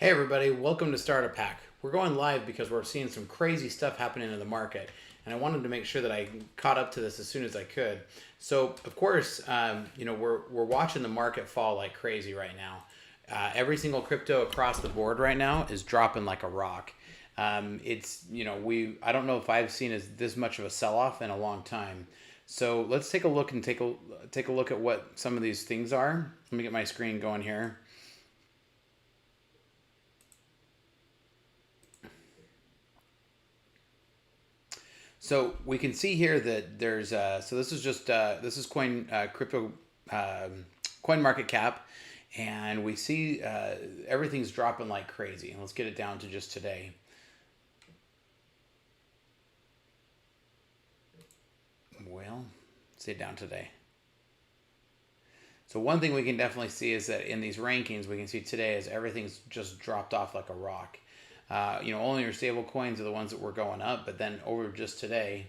Hey everybody, welcome to StartupHakk. We're going live because we're seeing some crazy stuff happening in the market, and I wanted to make sure that I caught up to this as soon as I could. So, of course, we're watching the market fall like crazy right now. Every single crypto across the board right now is dropping like a rock. I don't know if I've seen this much of a sell-off in a long time. So let's take a look and take a look at what some of these things are. Let me get my screen going here. So we can see here that there's so this is just this is coin market cap, and we see everything's dropping like crazy. And let's get it down to just today. Well, see it down today. So one thing we can definitely see is that in these rankings, we can see today is everything's just dropped off like a rock. Only your stable coins are the ones that were going up, but then over just today,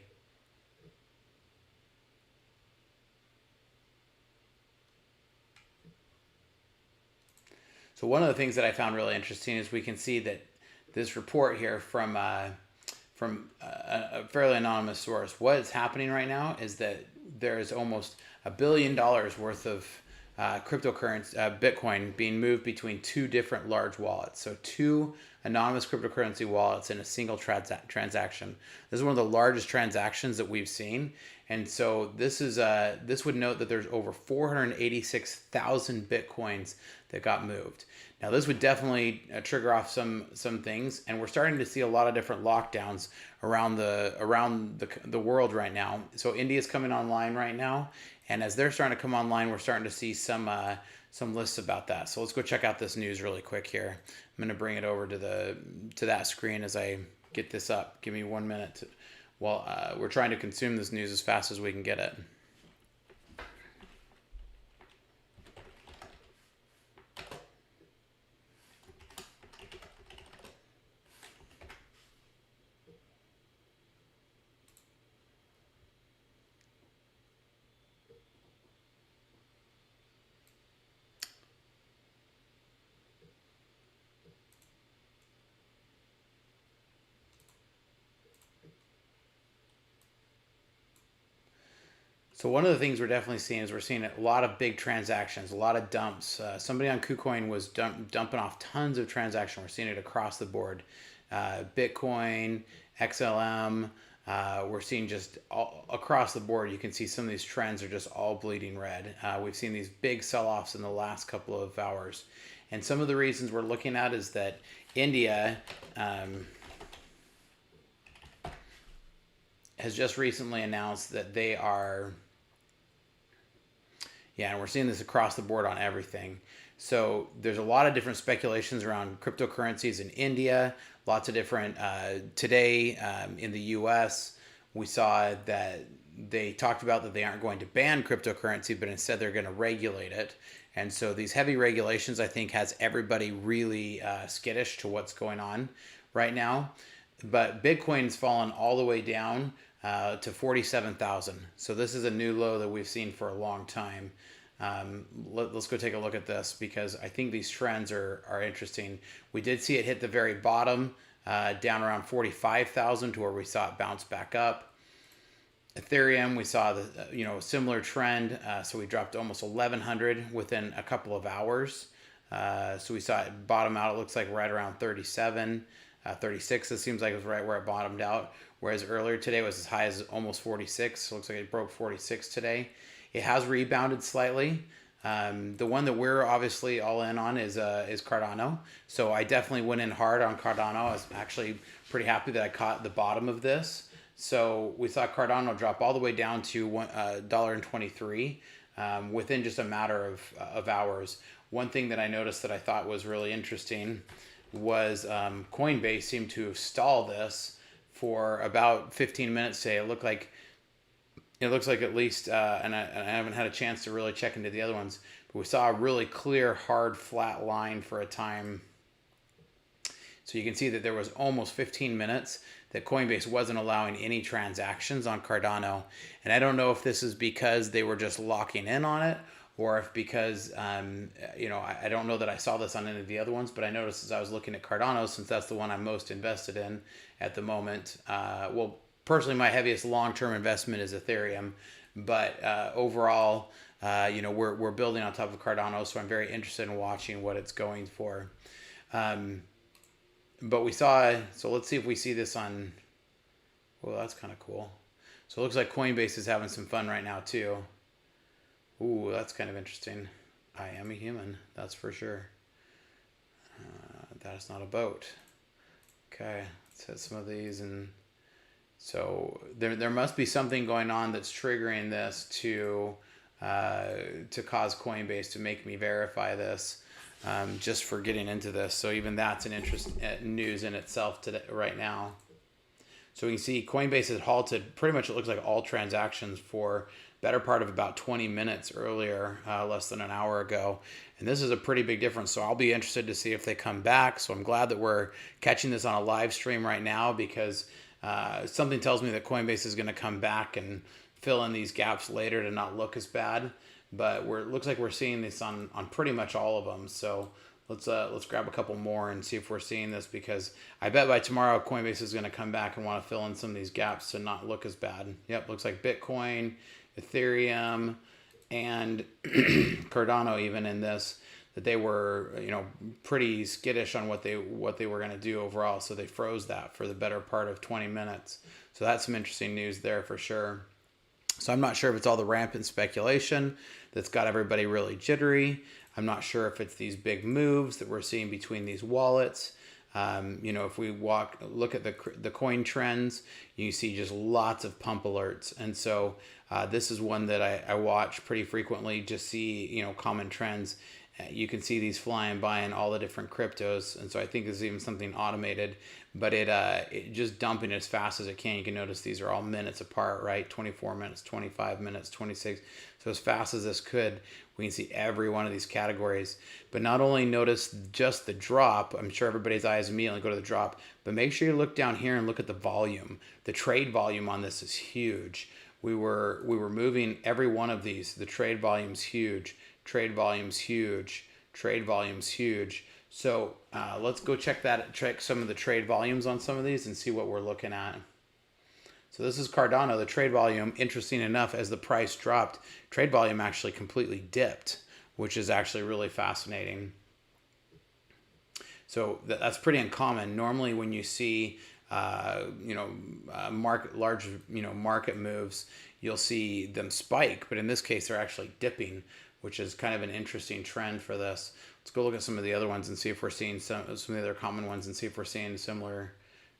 so one of the things that I found really interesting is we can see that this report here from a fairly anonymous source. What is happening right now is that there is almost $1 billion worth of cryptocurrency, Bitcoin, being moved between two different large wallets. So two anonymous cryptocurrency wallets in a single transaction. This is one of the largest transactions that we've seen. And so this would note that there's over 486,000 Bitcoins that got moved. Now this would definitely trigger off some things, and we're starting to see a lot of different lockdowns around the world right now. So India's coming online right now, and as they're starting to come online, we're starting to see some lists about that. So let's go check out this news really quick here. I'm going to bring it over to that screen as I get this up. Give me 1 minute while we're trying to consume this news as fast as we can get it. So one of the things we're definitely seeing is we're seeing a lot of big transactions, a lot of dumps. Somebody on KuCoin was dumping off tons of transactions. We're seeing it across the board. Bitcoin, XLM, we're seeing just all across the board. You can see some of these trends are just all bleeding red. We've seen these big sell-offs in the last couple of hours. And some of the reasons we're looking at is that India has just recently announced that they are... Yeah, and we're seeing this across the board on everything. So there's a lot of different speculations around cryptocurrencies in India, lots of different, today in the US, we saw that they talked about that they aren't going to ban cryptocurrency, but instead they're going to regulate it. And so these heavy regulations, I think, has everybody really skittish to what's going on right now. But Bitcoin's fallen all the way down to 47,000. So this is a new low that we've seen for a long time. Let's go take a look at this because I think these trends are interesting. We did see it hit the very bottom, down around 45,000 to where we saw it bounce back up. Ethereum, we saw a similar trend. So we dropped almost 1,100 within a couple of hours. So we saw it bottom out. It looks like right around 37. 36, it seems like it was right where it bottomed out, whereas earlier today it was as high as almost 46. So it looks like it broke 46 today. It has rebounded slightly. The one that we're obviously all in on is Cardano. So I definitely went in hard on Cardano. I was actually pretty happy that I caught the bottom of this. So we saw Cardano drop all the way down to $1.23 within just a matter of hours. One thing that I noticed that I thought was really interesting was Coinbase seemed to have stalled this for about 15 minutes today. It looks like at least, and I haven't had a chance to really check into the other ones, but we saw a really clear, hard, flat line for a time. So you can see that there was almost 15 minutes that Coinbase wasn't allowing any transactions on Cardano. And I don't know if this is because they were just locking in on it, or if because I don't know that I saw this on any of the other ones, but I noticed as I was looking at Cardano, since that's the one I'm most invested in at the moment. Well, personally, my heaviest long-term investment is Ethereum, but overall, we're building on top of Cardano, so I'm very interested in watching what it's going for. But we saw, so let's see if we see this on, well, that's kind of cool. So it looks like Coinbase is having some fun right now too. Ooh, that's kind of interesting. I am a human, that's for sure. That is not a boat. Okay, let's hit some of these. And so there must be something going on that's triggering this to cause Coinbase to make me verify this. Just for getting into this. So even that's an interest news in itself today, right now. So we can see Coinbase has halted pretty much, it looks like, all transactions for better part of about 20 minutes earlier, less than an hour ago. And this is a pretty big difference. So I'll be interested to see if they come back. So I'm glad that we're catching this on a live stream right now, because something tells me that Coinbase is going to come back and fill in these gaps later to not look as bad. But it looks like we're seeing this on pretty much all of them. So let's grab a couple more and see if we're seeing this, because I bet by tomorrow Coinbase is going to come back and want to fill in some of these gaps to not look as bad. Yep, looks like Bitcoin, Ethereum, and Cardano even in this, that they were pretty skittish on what they were going to do overall. So they froze that for the better part of 20 minutes. So that's some interesting news there for sure. So I'm not sure if it's all the rampant speculation that's got everybody really jittery. I'm not sure if it's these big moves that we're seeing between these wallets. If we look at the coin trends, you see just lots of pump alerts. And so this is one that I watch pretty frequently, just see, common trends. You can see these flying by in all the different cryptos. And so I think this is even something automated, but it just dumping as fast as it can. You can notice these are all minutes apart, right? 24 minutes, 25 minutes, 26. So as fast as this could, we can see every one of these categories. But not only notice just the drop, I'm sure everybody's eyes immediately go to the drop, but make sure you look down here and look at the volume. The trade volume on this is huge. We were moving every one of these. The trade volume's huge. Trade volume's huge. Trade volume's huge. So let's go check some of the trade volumes on some of these and see what we're looking at. So this is Cardano. The trade volume, interesting enough, as the price dropped, trade volume actually completely dipped, which is actually really fascinating. So that's pretty uncommon. Normally when you see market moves, you'll see them spike, but in this case they're actually dipping, which is kind of an interesting trend for this. Let's go look at some of the other ones and see if we're seeing some of the other common ones and see if we're seeing similar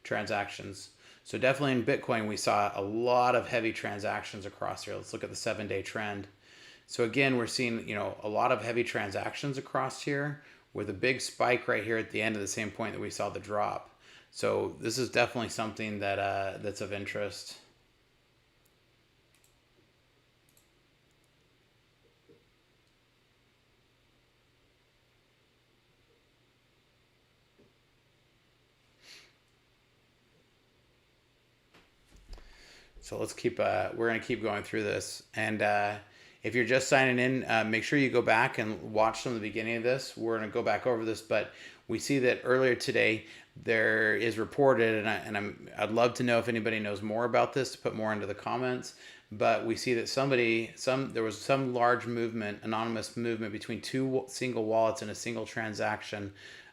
transactions. So definitely in Bitcoin, we saw a lot of heavy transactions across here. Let's look at the 7-day trend. So again, we're seeing, a lot of heavy transactions across here with a big spike right here at the end of the same point that we saw the drop. So this is definitely something that that's of interest. So let's we're going to keep going through this. And if you're just signing in, make sure you go back and watch from the beginning of this. We're going to go back over this, but we see that earlier today there is reported, and I'd love to know if anybody knows more about this, to put more into the comments. But we see that there was some large movement, anonymous movement between two single wallets in a single transaction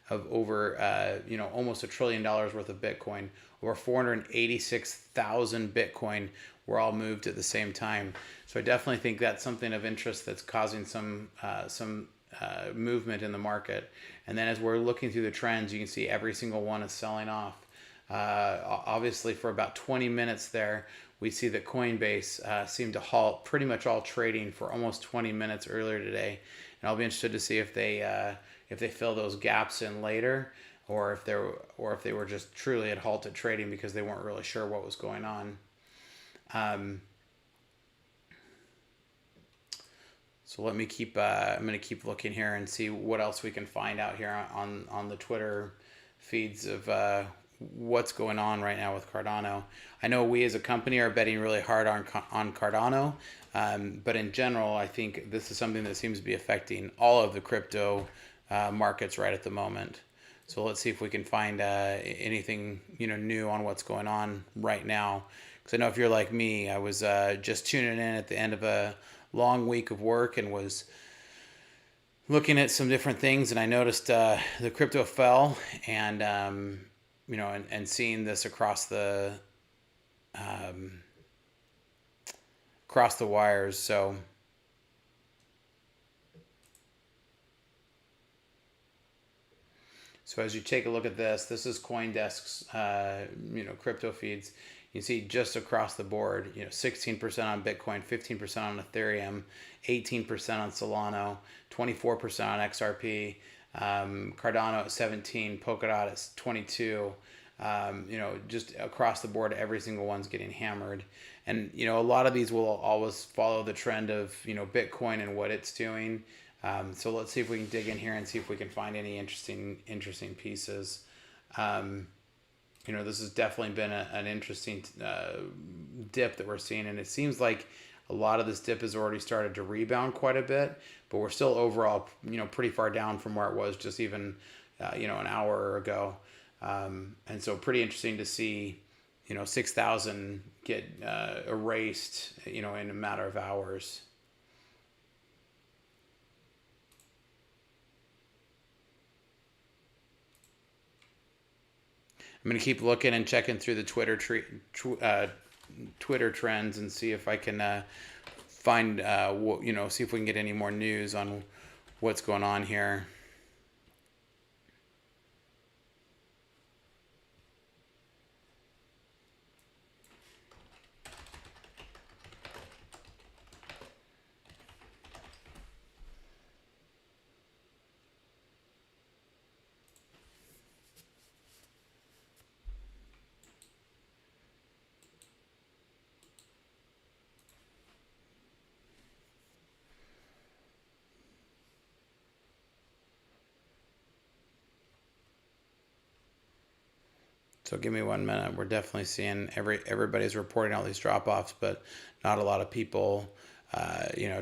of over almost $1 trillion worth of Bitcoin. Over 486,000 Bitcoin were all moved at the same time. So I definitely think that's something of interest that's causing some movement in the market. And then as we're looking through the trends, you can see every single one is selling off. Obviously, for about 20 minutes there, we see that Coinbase seemed to halt pretty much all trading for almost 20 minutes earlier today. And I'll be interested to see if they fill those gaps in later, or if they were just truly had halted trading because they weren't really sure what was going on. So let me keep. I'm going to keep looking here and see what else we can find out here on the Twitter feeds of what's going on right now with Cardano. I know we as a company are betting really hard on Cardano, but in general, I think this is something that seems to be affecting all of the crypto markets right at the moment. So let's see if we can find anything new on what's going on right now. Because I know if you're like me, I was just tuning in at the end of a long week of work and was looking at some different things, and I noticed the crypto fell, and and seeing this across the wires. So as you take a look at this, this is CoinDesk's crypto feeds. You see just across the board, 16% on Bitcoin, 15% on Ethereum, 18% on Solana, 24% on XRP, Cardano at 17, Polkadot at 22. Just across the board, every single one's getting hammered. And a lot of these will always follow the trend of Bitcoin and what it's doing. So let's see if we can dig in here and see if we can find any interesting pieces. This has definitely been an interesting dip that we're seeing, and it seems like a lot of this dip has already started to rebound quite a bit, but we're still overall, pretty far down from where it was just even, an hour ago. And so pretty interesting to see, 6,000 get erased, in a matter of hours. I'm going to keep looking and checking through the Twitter trends and see if I can find, see if we can get any more news on what's going on here. So give me 1 minute. We're definitely seeing everybody's reporting all these drop-offs, but not a lot of people,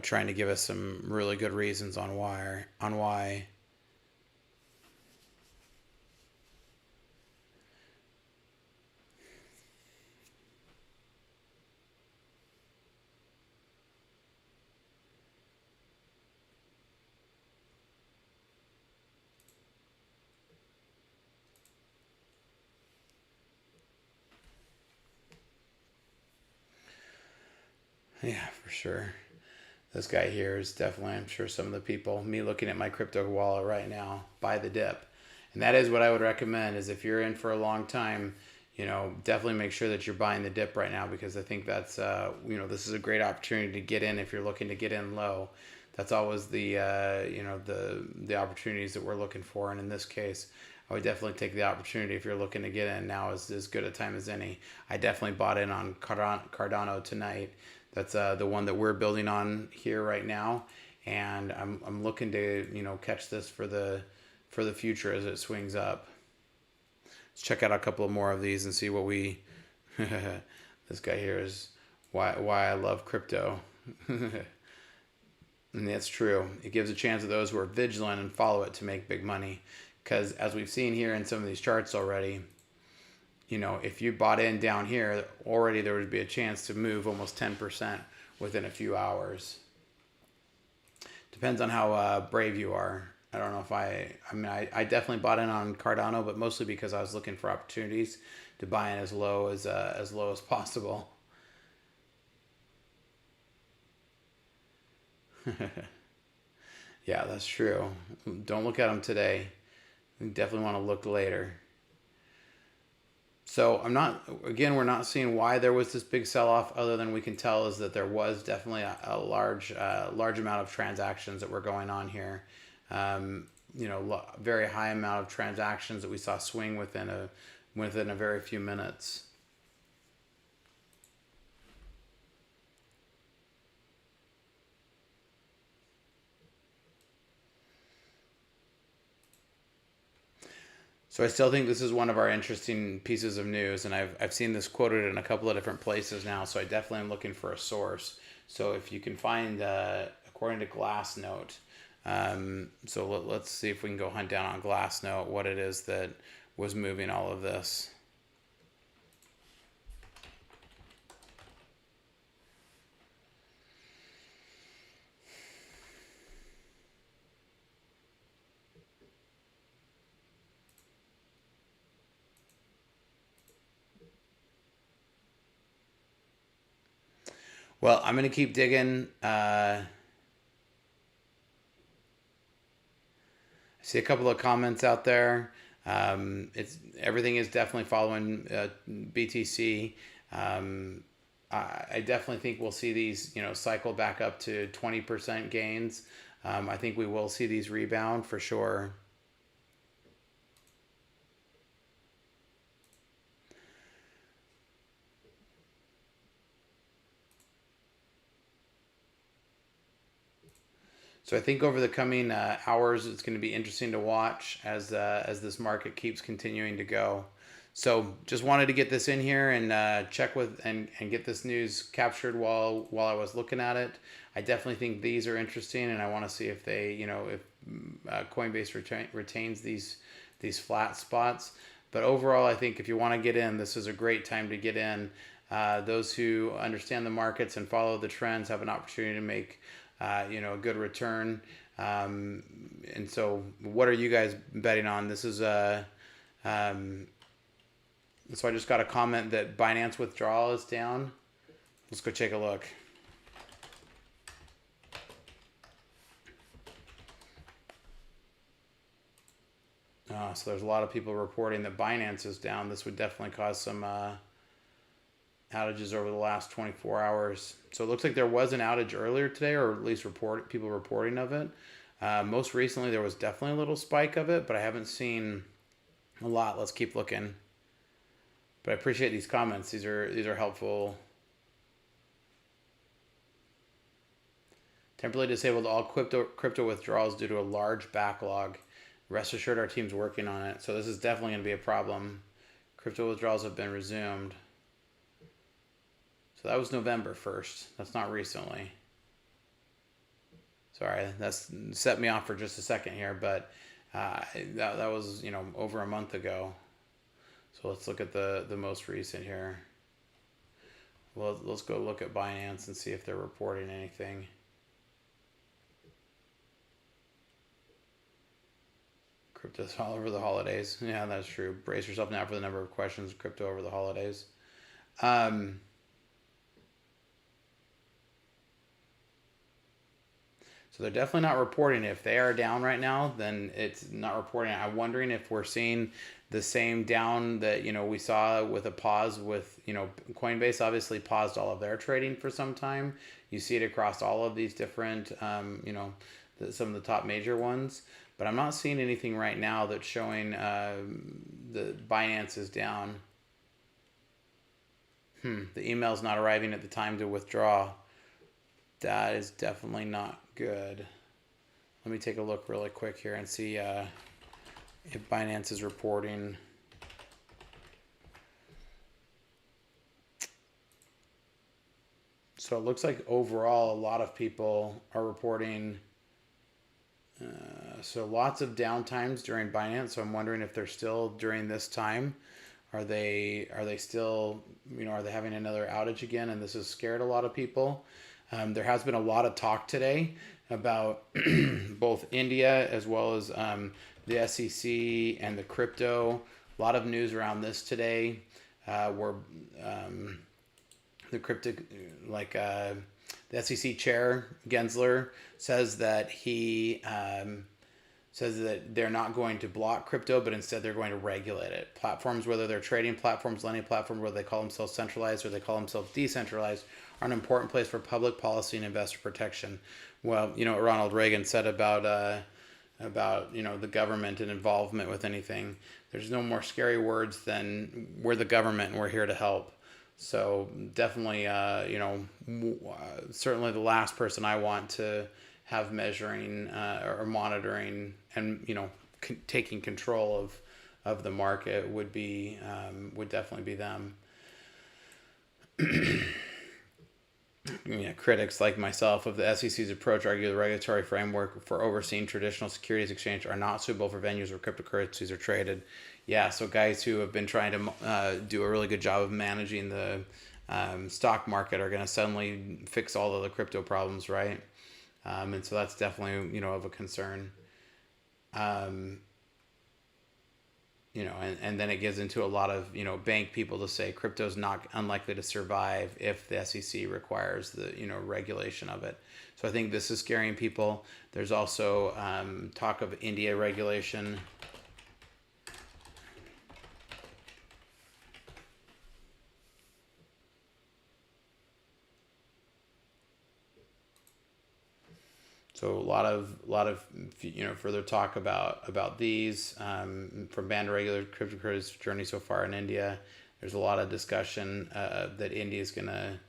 trying to give us some really good reasons on why. Yeah, for sure. This guy here is definitely, I'm sure some of the people, me looking at my crypto wallet right now, buy the dip. And that is what I would recommend, is if you're in for a long time, definitely make sure that you're buying the dip right now, because I think that's, this is a great opportunity to get in if you're looking to get in low. That's always the, the opportunities that we're looking for. And in this case, I would definitely take the opportunity if you're looking to get in. Now is as good a time as any. I definitely bought in on Cardano tonight. That's the one that we're building on here right now, and I'm looking to catch this for the future as it swings up. Let's check out a couple of more of these and see what we. This guy here is why I love crypto, and that's true. It gives a chance to those who are vigilant and follow it to make big money, because as we've seen here in some of these charts already. If you bought in down here, already there would be a chance to move almost 10% within a few hours. Depends on how brave you are. I don't know if I definitely bought in on Cardano, but mostly because I was looking for opportunities to buy in as low as possible. Yeah, that's true. Don't look at them today. You definitely want to look later. So we're not seeing why there was this big sell-off, other than we can tell is that there was definitely a large amount of transactions that were going on here. Very high amount of transactions that we saw swing within a very few minutes. So I still think this is one of our interesting pieces of news, and I've seen this quoted in a couple of different places now. So I definitely am looking for a source. So if you can find, according to Glassnode, so let's see if we can go hunt down on Glassnode what it is that was moving all of this. Well, I'm going to keep digging. I see a couple of comments out there. It's everything is definitely following BTC. I definitely think we'll see these, cycle back up to 20% gains. I think we will see these rebound for sure. So I think over the coming hours, it's going to be interesting to watch as this market keeps continuing to go. So just wanted to get this in here and check with and get this news captured while I was looking at it. I definitely think these are interesting, and I want to see if they, if Coinbase retains these flat spots. But overall, I think if you want to get in, this is a great time to get in. Those who understand the markets and follow the trends have an opportunity to make a good return. And so what are you guys betting on? This is so I just got a comment that Binance withdrawal is down. Let's go take a look. So there's a lot of people reporting that Binance is down. This would definitely cause some outages over the last 24 hours. So it looks like there was an outage earlier today, or at least people reporting of it. Most recently, there was definitely a little spike of it, but I haven't seen a lot. Let's keep looking. But I appreciate these comments. These are helpful. Temporarily disabled all crypto withdrawals due to a large backlog. Rest assured, our team's working on it. So this is definitely going to be a problem. Crypto withdrawals have been resumed. So that was November 1st. That's not recently. Sorry, that's set me off for just a second here, but that was over a month ago. So let's look at the most recent here. Well, let's go look at Binance and see if they're reporting anything. Crypto's all over the holidays. Yeah, that's true. Brace yourself now for the number of questions crypto over the holidays. So they're definitely not reporting. If they are down right now, then it's not reporting. I'm wondering if we're seeing the same down that we saw with a pause with Coinbase obviously paused all of their trading for some time. You see it across all of these different some of the top major ones, but I'm not seeing anything right now that's showing the Binance is down. The email's not arriving at the time to withdraw. That is definitely not good. Let me take a look really quick here and see if Binance is reporting. So it looks like overall a lot of people are reporting. So lots of downtimes during Binance. So I'm wondering if they're still during this time. Are they still are they having another outage again? And this has scared a lot of people. There has been a lot of talk today about both India as well as the SCEZ and the crypto. A lot of news around this today where the crypto, the SEC chair, Gensler, says that says that they're not going to block crypto, but instead they're going to regulate it. Platforms, whether they're trading platforms, lending platforms, whether they call themselves centralized or they call themselves decentralized, are an important place for public policy and investor protection. Well, what Ronald Reagan said about the government and involvement with anything. There's no more scary words than we're the government and we're here to help. So definitely, certainly the last person I want to have measuring or monitoring and taking control of the market would would definitely be them. Critics like myself of the SEC's approach argue the regulatory framework for overseeing traditional securities exchange are not suitable for venues where cryptocurrencies are traded. Yeah, so guys who have been trying to do a really good job of managing the stock market are going to suddenly fix all of the crypto problems, right? And so that's definitely, of a concern. And then it gets into a lot of, bank people to say crypto's not unlikely to survive if the SEC requires the, regulation of it. So I think this is scaring people. There's also talk of India regulation. So a lot of further talk about these from banned regular cryptocurrency journey so far in India. There's a lot of discussion that India is gonna,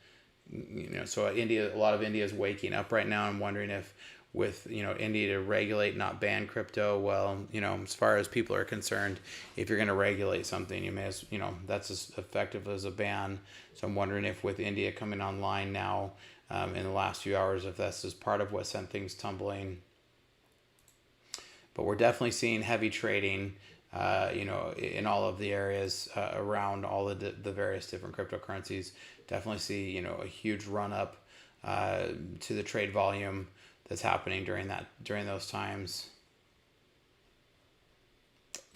so a lot of India is waking up right now and wondering if with India to regulate, not ban crypto. Well, as far as people are concerned, if you're going to regulate something, you may as that's as effective as a ban. So I'm wondering if with India coming online now. In the last few hours, if that's just part of what sent things tumbling. But we're definitely seeing heavy trading, in all of the areas around all of the various different cryptocurrencies. Definitely see, a huge run up to the trade volume that's happening during those times.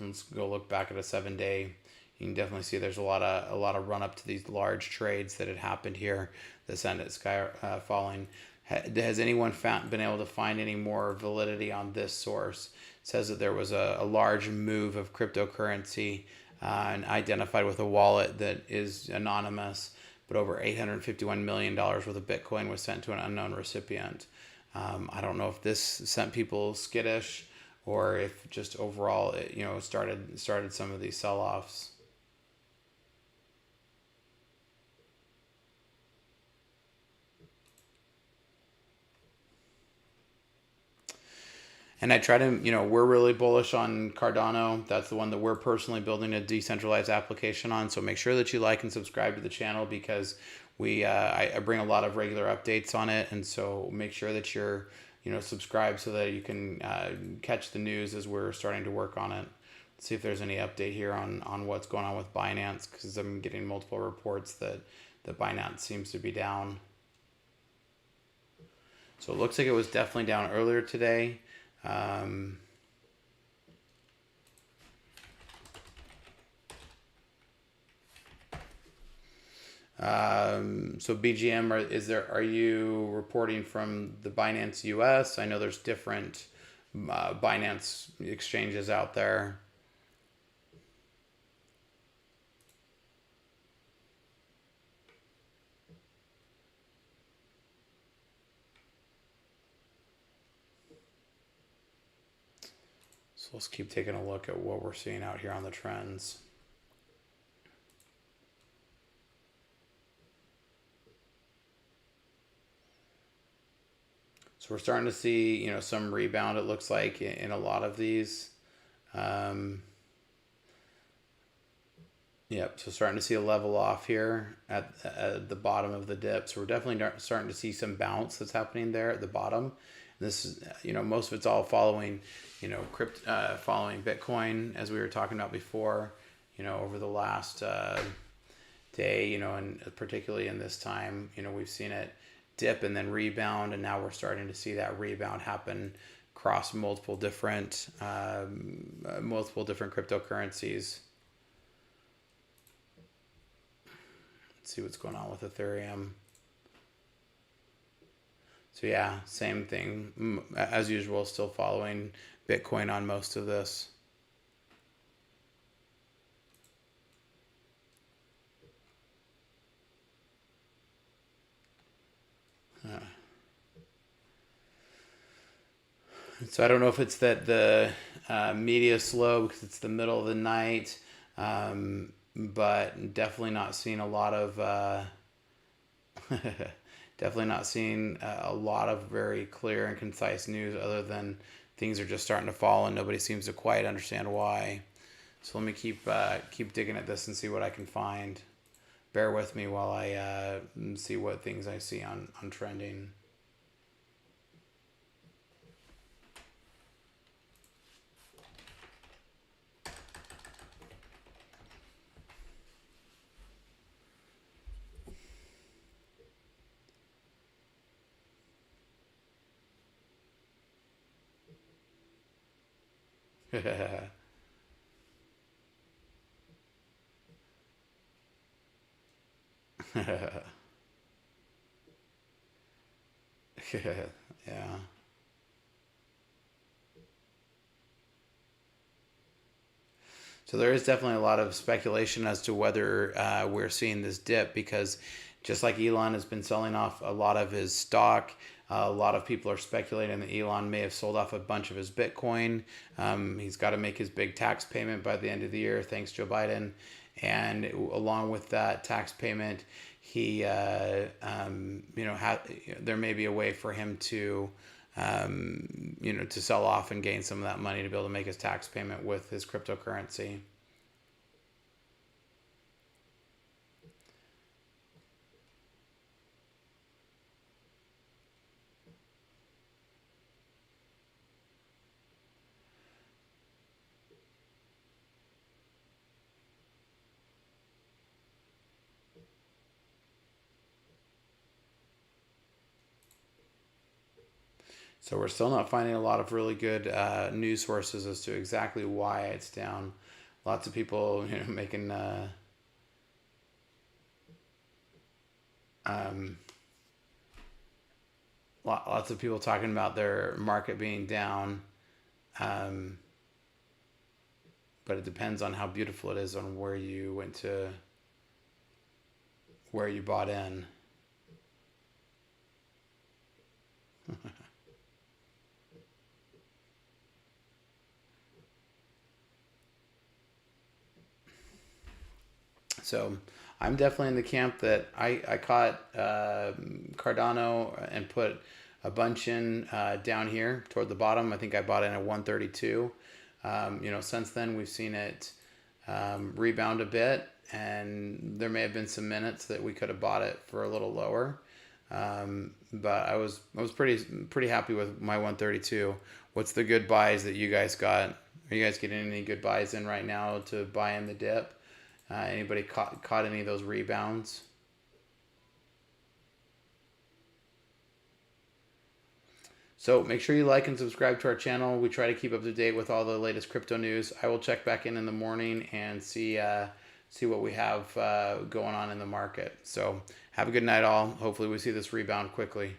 Let's go look back at a 7-day. You can definitely see there's a lot of run up to these large trades that had happened here. The sent it sky falling. Has anyone been able to find any more validity on this source? It says that there was a large move of cryptocurrency and identified with a wallet that is anonymous, but over $851 million worth of Bitcoin was sent to an unknown recipient. I don't know if this sent people skittish or if just overall it started some of these sell-offs. And I try to, we're really bullish on Cardano. That's the one that we're personally building a decentralized application on. So make sure that you like and subscribe to the channel because I bring a lot of regular updates on it. And so make sure that you're, subscribed so that you can catch the news as we're starting to work on it. Let's see if there's any update here on what's going on with Binance because I'm getting multiple reports that Binance seems to be down. So it looks like it was definitely down earlier today. So BGM, are you reporting from the Binance US? I know there's different Binance exchanges out there. So let's keep taking a look at what we're seeing out here on the trends. So we're starting to see, some rebound, it looks like, in a lot of these. Yep, so starting to see a level off here at the bottom of the dip. So we're definitely starting to see some bounce that's happening there at the bottom. This is, most of it's all following, following Bitcoin, as we were talking about before, over the last day, and particularly in this time, we've seen it dip and then rebound, and now we're starting to see that rebound happen across multiple different cryptocurrencies. Let's see what's going on with Ethereum. So yeah, same thing as usual, still following Bitcoin on most of this. So I don't know if it's that the media is slow because it's the middle of the night, but definitely not seeing a lot of definitely not seeing a lot of very clear and concise news other than things are just starting to fall and nobody seems to quite understand why. So let me keep digging at this and see what I can find. Bear with me while I see what things I see on trending. Yeah. So there is definitely a lot of speculation as to whether we're seeing this dip, because just like Elon has been selling off a lot of his stock, a lot of people are speculating that Elon may have sold off a bunch of his Bitcoin. He's got to make his big tax payment by the end of the year, thanks Joe Biden. And along with that tax payment, he, there may be a way for him to, to sell off and gain some of that money to be able to make his tax payment with his cryptocurrency. So we're still not finding a lot of really good news sources as to exactly why it's down. Lots of people, making um, lots of people talking about their market being down, um, but it depends on how beautiful it is on where you bought in. So I'm definitely in the camp that I caught Cardano and put a bunch in down here toward the bottom. I think I bought in at 132. Since then we've seen it rebound a bit, and there may have been some minutes that we could have bought it for a little lower. But I was pretty happy with my 132. What's the good buys that you guys got? Are you guys getting any good buys in right now to buy in the dip? Anybody caught any of those rebounds? So make sure you like and subscribe to our channel. We try to keep up to date with all the latest crypto news. I will check back in the morning and see what we have going on in the market. So have a good night, all. Hopefully we see this rebound quickly.